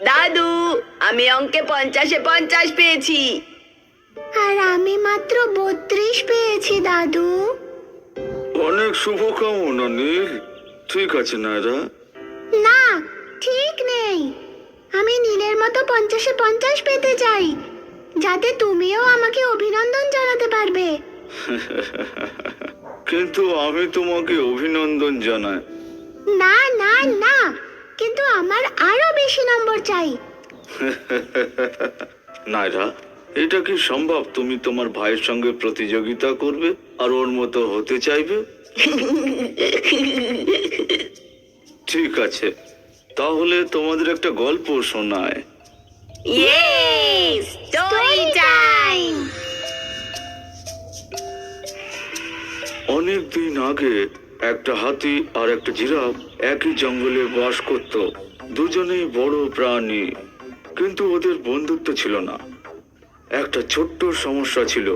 দাদু, আমি অঙ্কে 50-এ 50 পেয়েছি। আর আমি মাত্র 32 পেয়েছি দাদু। অনেক শুভকামনা নীল। ঠিক আছে নায়রা। না, ঠিক নেই। আমি নীলের মতো 50-এ 50 পেতে চাই, যাতে তুমিও আমাকে অভিনন্দন জানাতে পারবে। কিন্তু আমি তোমাকে অভিনন্দন জানাই। না না না, কিন্তু আমার আরো বেশি নম্বর চাই। নায়রা, এটা কি সম্ভব তুমি তোমার ভাইয়ের সঙ্গে প্রতিযোগিতা করবে আর ওর মতো হতে চাইবে? ঠিক আছে, তাহলে তোমাদের একটা গল্প শোনায়। ইয়ে, স্টোরি টাইম। অনেক দিন আগে একটা হাতি আর একটা জিরাফ একই জঙ্গলে বাস করত। দুজনেই বড় প্রাণী, কিন্তু ওদের বন্ধুত্ব ছিল না। একটা ছোট্ট সমস্যা ছিল।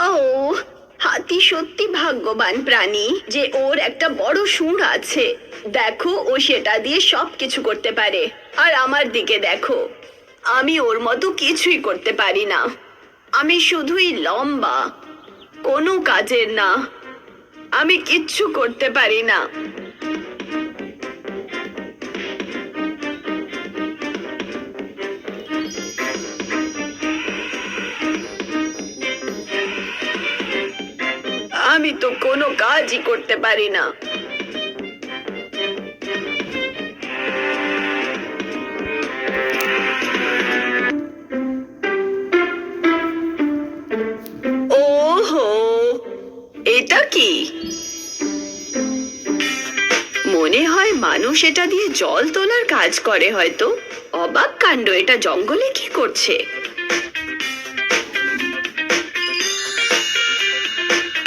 ও, হাতি সত্যি ভাগ্যবান প্রাণী যে ওর একটা বড় সুঁড় আছে। দেখো, ও সেটা দিয়ে সবকিছু করতে পারে। আর আমার দিকে দেখো, আমি ওর মতো কিছুই করতে পারি না। আমি শুধুই লম্বা, কোনো কাজের না। আমি কিচ্ছু করতে পারি না। আমি তো কোনো কাজই করতে পারি না। ওহো, এটা কি? মনে হয় মানুষ এটা দিয়ে জল তোলার কাজ করে হয়তো। অবাক কাণ্ড, এটা জঙ্গলে কি করছে?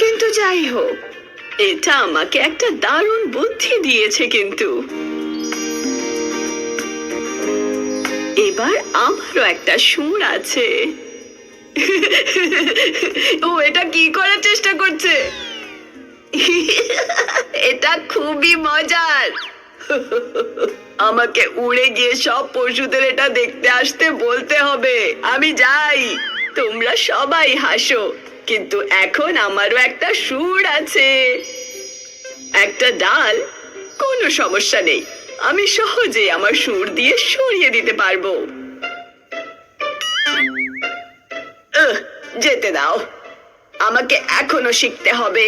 কিন্তু যাই হোক, এটা আমাকে একটা দারুণ বুদ্ধি দিয়েছে। কিন্তু এবার আমারও একটা সুর আছে। ও এটা কি করার চেষ্টা করছে? এটা খুবই মজার। আমাকে উড়ে গিয়ে সব পশুদের এটা দেখতে আসতে বলতে হবে। আমি যাই। তোমরা সবাই হাসো, কিন্তু এখন আমারও একটা সুর আছে। একটা ডাল, কোনো সমস্যা নেই। আমি সহজেই আমার সুর দিয়ে সরিয়ে দিতে পারবো। যেতে দাও, আমাকে এখনো শিখতে হবে।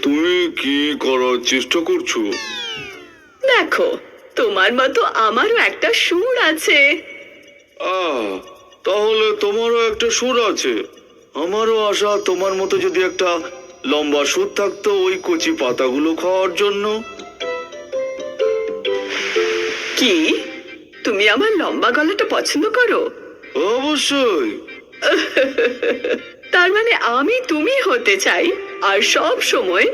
তুমি কি করার চেষ্টা করছো? দেখো, তোমার মতো আমারও একটা সুর আছে। তাহলে তোমারও একটা সুর আছে। আমারও আশা তোমার মতো যদি একটা লম্বা সুর থাকতো ওই কচি পাতাগুলো খাওয়ার জন্য। কি, তুমি আমার লম্বা গলাটা পছন্দ করো? অবশ্যই। তার মানে আমি তুমি হতে চাই, আর সব সময়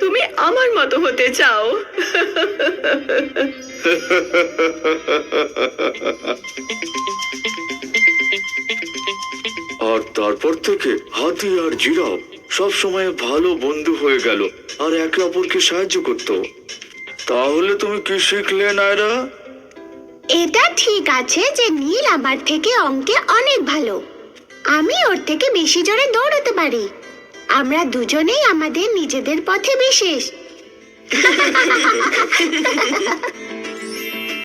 তুমি আমার মতো হতে চাও। আর তারপর থেকে হাতি আর জিরাফ সব সময় ভালো বন্ধু হয়ে গেল আর একে অপরকে সাহায্য করত। তাহলে তুমি কি শিখলে নায়রা? এটা ঠিক আছে যে নীল আমার থেকে অঙ্কে অনেক ভালো। আমি ওর থেকে বেশি জোরে দৌড়াতে পারি। আমরা দুজনেই আমাদের নিজেদের পথে বিশেষ।